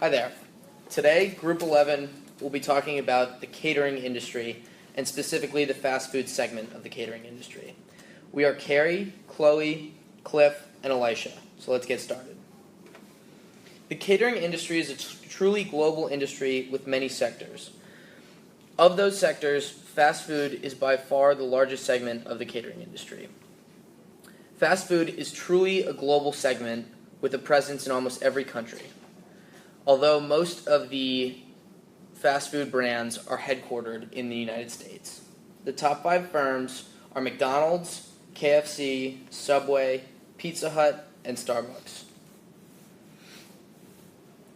Hi there. Today, Group 11 will be talking about the catering industry and specifically the fast food segment of the catering industry. We are Carrie, Chloe, Cliff, and Elisha, so let's get started. The catering industry is a truly global industry with many sectors. Of those sectors, fast food is by far the largest segment of the catering industry. Fast food is truly a global segment with a presence in almost every country. Although most of the fast food brands are headquartered in the United States. The top 5 firms are McDonald's, KFC, Subway, Pizza Hut, and Starbucks.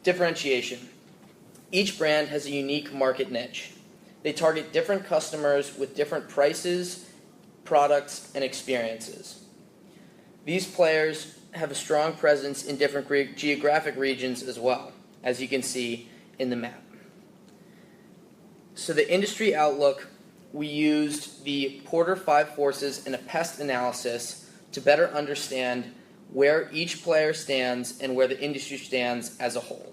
Differentiation. Each brand has a unique market niche. They target different customers with different prices, products, and experiences. These players have a strong presence in different geographic regions as well, as you can see in the map. So the industry outlook, we used the Porter 5 Forces and a pest analysis to better understand where each player stands and where the industry stands as a whole.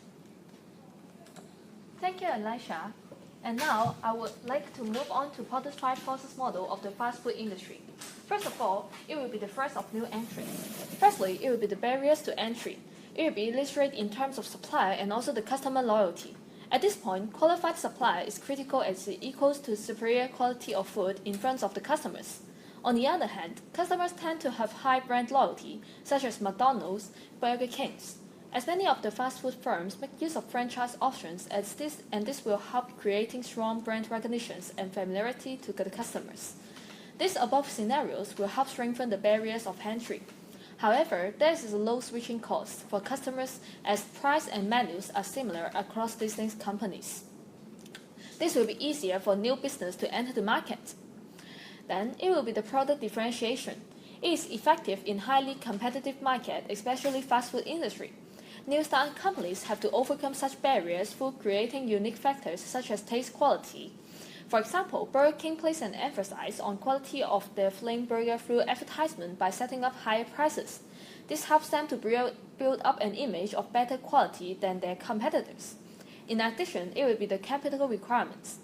Thank you, Elisha. And now I would like to move on to Porter's 5 Forces model of the fast food industry. First of all, it will be the first of new entrants. Firstly, it will be the barriers to entry. It will be illustrated in terms of supply and also the customer loyalty. At this point, qualified supply is critical as it equals to superior quality of food in front of the customers. On the other hand, customers tend to have high brand loyalty, such as McDonald's, Burger King, as many of the fast food firms make use of franchise options this will help creating strong brand recognitions and familiarity to the customers. These above scenarios will help strengthen the barriers of entry. However, there is a low switching cost for customers as price and menus are similar across distinct companies. This will be easier for new business to enter the market. Then, it will be the product differentiation. It is effective in highly competitive market, especially fast food industry. New start companies have to overcome such barriers through creating unique factors such as taste quality. For example, Burger King places an emphasis on quality of their flame burger through advertisement by setting up higher prices. This helps them to build up an image of better quality than their competitors. In addition, it will be the capital requirements.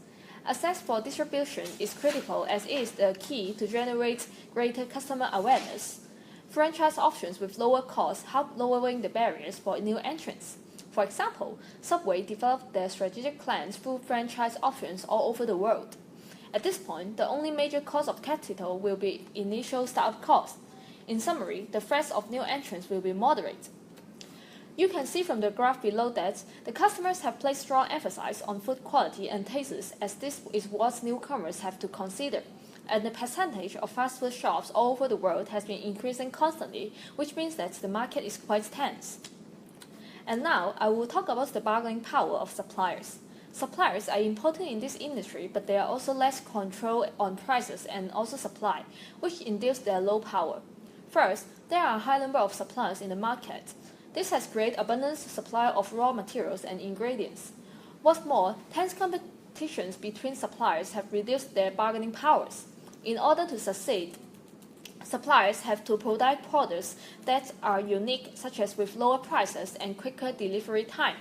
Access for distribution is critical as it is the key to generate greater customer awareness. Franchise options with lower costs help lowering the barriers for new entrants. For example, Subway developed their strategic plans through franchise options all over the world. At this point, the only major cost of capital will be initial startup costs. In summary, the threats of new entrants will be moderate. You can see from the graph below that the customers have placed strong emphasis on food quality and tastes as this is what newcomers have to consider. And the percentage of fast food shops all over the world has been increasing constantly, which means that the market is quite tense. And now, I will talk about the bargaining power of suppliers. Suppliers are important in this industry, but they are also less control on prices and also supply, which induce their low power. First, there are a high number of suppliers in the market. This has created abundant supply of raw materials and ingredients. What's more, tense competitions between suppliers have reduced their bargaining powers. In order to succeed, suppliers have to provide products that are unique, such as with lower prices and quicker delivery time.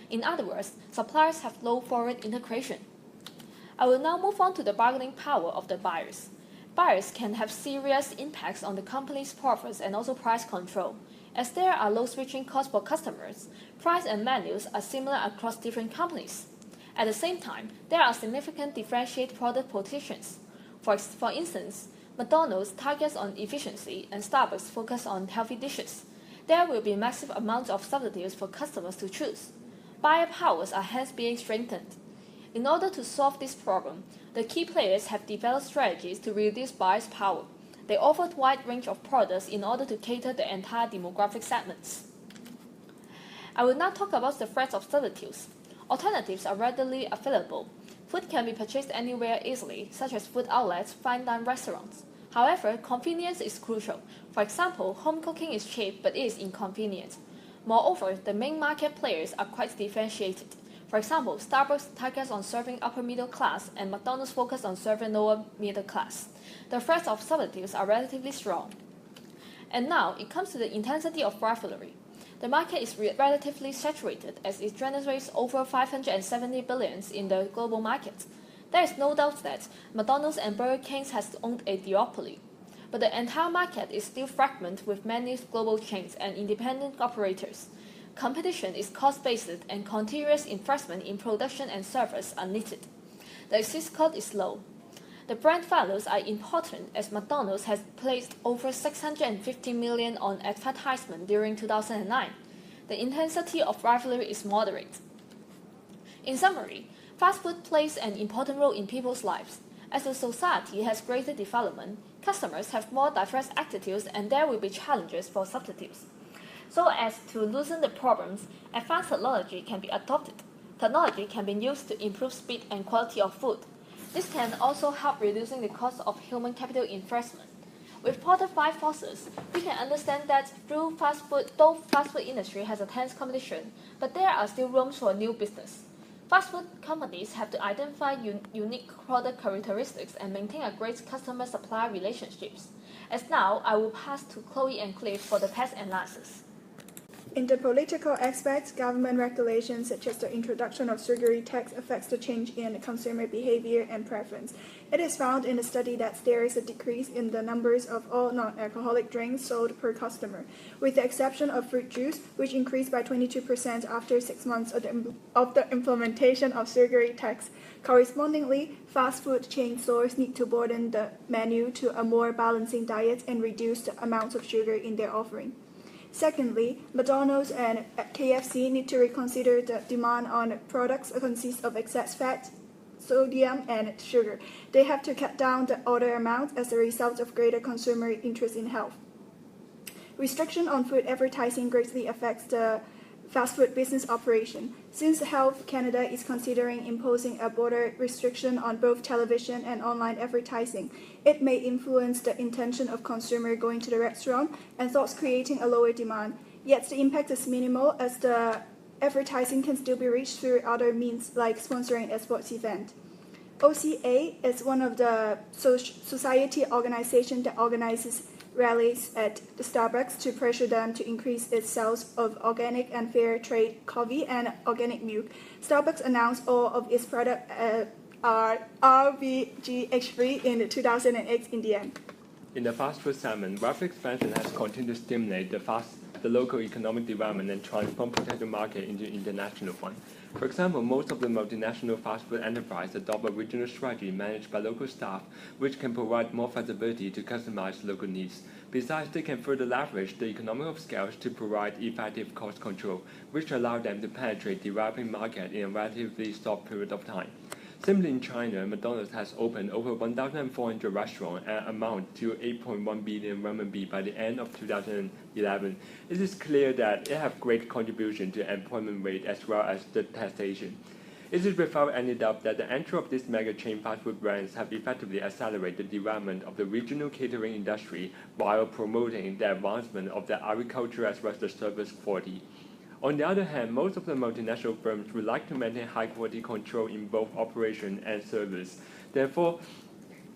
In other words, suppliers have low forward integration. I will now move on to the bargaining power of the buyers. Buyers can have serious impacts on the company's profits and also price control. As there are low switching costs for customers, price and menus are similar across different companies. At the same time, there are significant differentiated product positions. For instance, McDonald's targets on efficiency and Starbucks focus on healthy dishes. There will be massive amounts of substitutes for customers to choose. Buyer powers are hence being strengthened. In order to solve this problem, the key players have developed strategies to reduce buyers' power. They offer a wide range of products in order to cater the entire demographic segments. I will now talk about the threats of substitutes. Alternatives are readily available. Food can be purchased anywhere easily, such as food outlets, fine dining restaurants. However, convenience is crucial. For example, home cooking is cheap but it is inconvenient. Moreover, the main market players are quite differentiated. For example, Starbucks targets on serving upper middle class and McDonald's focus on serving lower middle class. The threats of substitutes are relatively strong. And now, it comes to the intensity of rivalry. The market is relatively saturated as it generates over 570 billion in the global market. There is no doubt that McDonald's and Burger King has owned a duopoly. But the entire market is still fragmented with many global chains and independent operators. Competition is cost-based and continuous investment in production and service are needed. The exit cost is low. The brand values are important as McDonald's has placed over 650 million on advertisement during 2009. The intensity of rivalry is moderate. In summary, fast food plays an important role in people's lives. As the society has greater development, customers have more diverse attitudes and there will be challenges for substitutes. So as to loosen the problems, advanced technology can be adopted. Technology can be used to improve speed and quality of food. This can also help reducing the cost of human capital investment. With Porter 5 forces, we can understand that though fast food industry has a tense competition, but there are still rooms for new business. Fast food companies have to identify unique product characteristics and maintain a great customer supply relationships. As now, I will pass to Chloe and Cliff for the test analysis. In the political aspects, government regulations such as the introduction of sugary tax affects the change in consumer behavior and preference. It is found in the study that there is a decrease in the numbers of all non-alcoholic drinks sold per customer, with the exception of fruit juice, which increased by 22% after 6 months of the implementation of sugary tax. Correspondingly, fast food chain stores need to broaden the menu to a more balancing diet and reduce the amount of sugar in their offering. Secondly, McDonald's and KFC need to reconsider the demand on products that consist of excess fat, sodium, and sugar. They have to cut down the order amount as a result of greater consumer interest in health. Restriction on food advertising greatly affects the fast food business operation. Since Health Canada is considering imposing a border restriction on both television and online advertising, it may influence the intention of consumer going to the restaurant and thus creating a lower demand. Yet the impact is minimal as the advertising can still be reached through other means like sponsoring a sports event. OCA is one of the society organizations that organizes rallies at the Starbucks to pressure them to increase its sales of organic and fair trade coffee and organic milk. Starbucks announced all of its products are RVGH-free in 2008 in the end. In the fast food segment, rapid expansion has continued to stimulate the local economic development and transform potential market into international one. For example, most of the multinational fast food enterprises adopt a regional strategy managed by local staff, which can provide more flexibility to customize local needs. Besides, they can further leverage the economy of scale to provide effective cost control, which allow them to penetrate developing market in a relatively short period of time. Similarly, in China, McDonald's has opened over 1,400 restaurants and amount to 8.1 billion RMB by the end of 2011. It is clear that it has great contribution to the employment rate as well as the taxation. It is without any doubt that the entry of these mega chain fast food brands have effectively accelerated the development of the regional catering industry while promoting the advancement of the agriculture as well as the service quality. On the other hand, most of the multinational firms would like to maintain high-quality control in both operation and service. Therefore,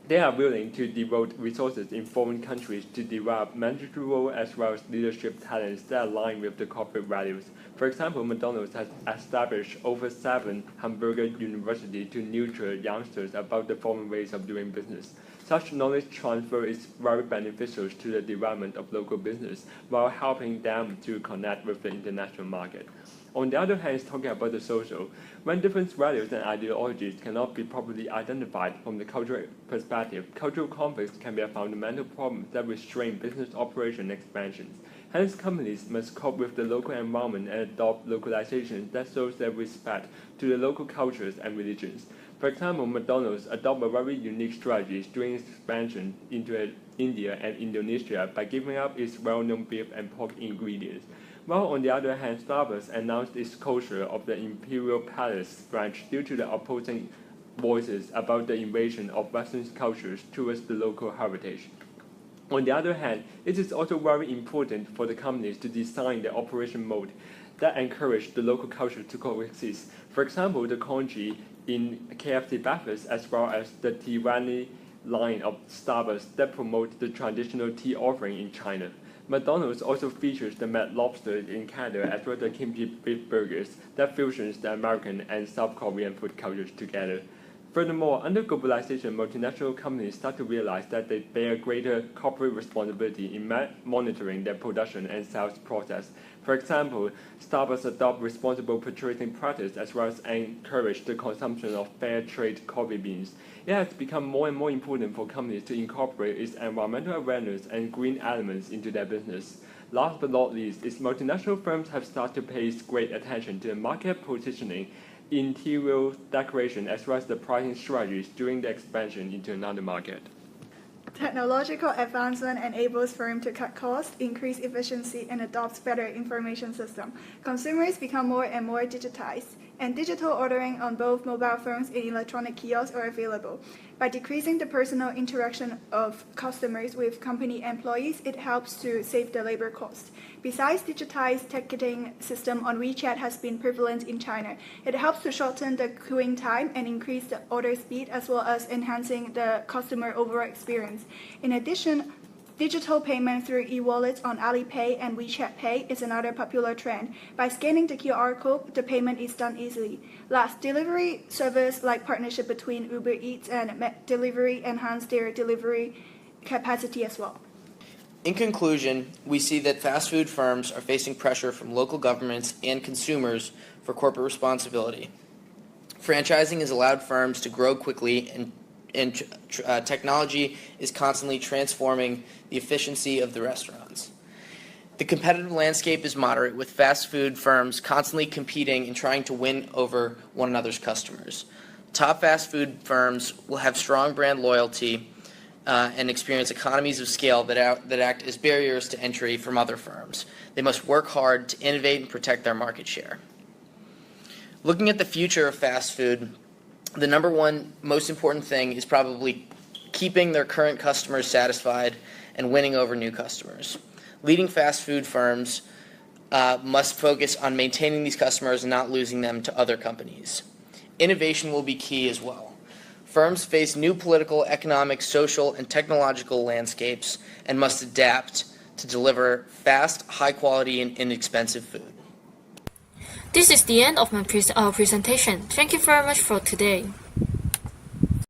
they are willing to devote resources in foreign countries to develop managerial as well as leadership talents that align with the corporate values. For example, McDonald's has established over 7 hamburger universities to nurture youngsters about the foreign ways of doing business. Such knowledge transfer is very beneficial to the development of local business while helping them to connect with the international market. On the other hand, talking about the social, when different values and ideologies cannot be properly identified from the cultural perspective, cultural conflicts can be a fundamental problem that restrain business operation expansions. Hence, companies must cope with the local environment and adopt localization that shows their respect to the local cultures and religions. For example, McDonald's adopted a very unique strategy during its expansion into India and Indonesia by giving up its well-known beef and pork ingredients. While on the other hand, Starbucks announced its closure of the Imperial Palace branch due to the opposing voices about the invasion of Western cultures towards the local heritage. On the other hand, it is also very important for the companies to design the operation mode that encourage the local culture to coexist. For example, the congee in KFC breakfast as well as the Tea Valley line of Starbucks that promote the traditional tea offering in China. McDonald's also features the Mad Lobster in Canada as well as the Kimchi beef burgers that fusions the American and South Korean food cultures together. Furthermore, under globalization, multinational companies start to realize that they bear greater corporate responsibility in monitoring their production and sales process. For example, Starbucks adopt responsible purchasing practice as well as encourage the consumption of fair trade coffee beans. It has become more and more important for companies to incorporate its environmental awareness and green elements into their business. Last but not least, its multinational firms have started to pay great attention to the market positioning, interior decoration, as well as the pricing strategies during the expansion into another market. Technological advancement enables firms to cut costs, increase efficiency, and adopt better information systems. Consumers become more and more digitized, and digital ordering on both mobile phones and electronic kiosks are available. By decreasing the personal interaction of customers with company employees, it helps to save the labor cost. Besides, digitized ticketing system on WeChat has been prevalent in China. It helps to shorten the queuing time and increase the order speed as well as enhancing the customer overall experience. In addition, digital payment through e-wallets on Alipay and WeChat Pay is another popular trend. By scanning the QR code, the payment is done easily. Last, delivery service like partnership between Uber Eats and McDelivery enhance their delivery capacity as well. In conclusion, we see that fast food firms are facing pressure from local governments and consumers for corporate responsibility. Franchising has allowed firms to grow quickly, and technology is constantly transforming the efficiency of the restaurants. The competitive landscape is moderate, with fast food firms constantly competing and trying to win over one another's customers. Top fast food firms will have strong brand loyalty and experience economies of scale that act as barriers to entry from other firms. They must work hard to innovate and protect their market share. Looking at the future of fast food, the number one most important thing is probably keeping their current customers satisfied and winning over new customers. Leading fast food firms must focus on maintaining these customers and not losing them to other companies. Innovation will be key as well. Firms face new political, economic, social, and technological landscapes and must adapt to deliver fast, high-quality, and inexpensive food. This is the end of my presentation. Thank you very much for today.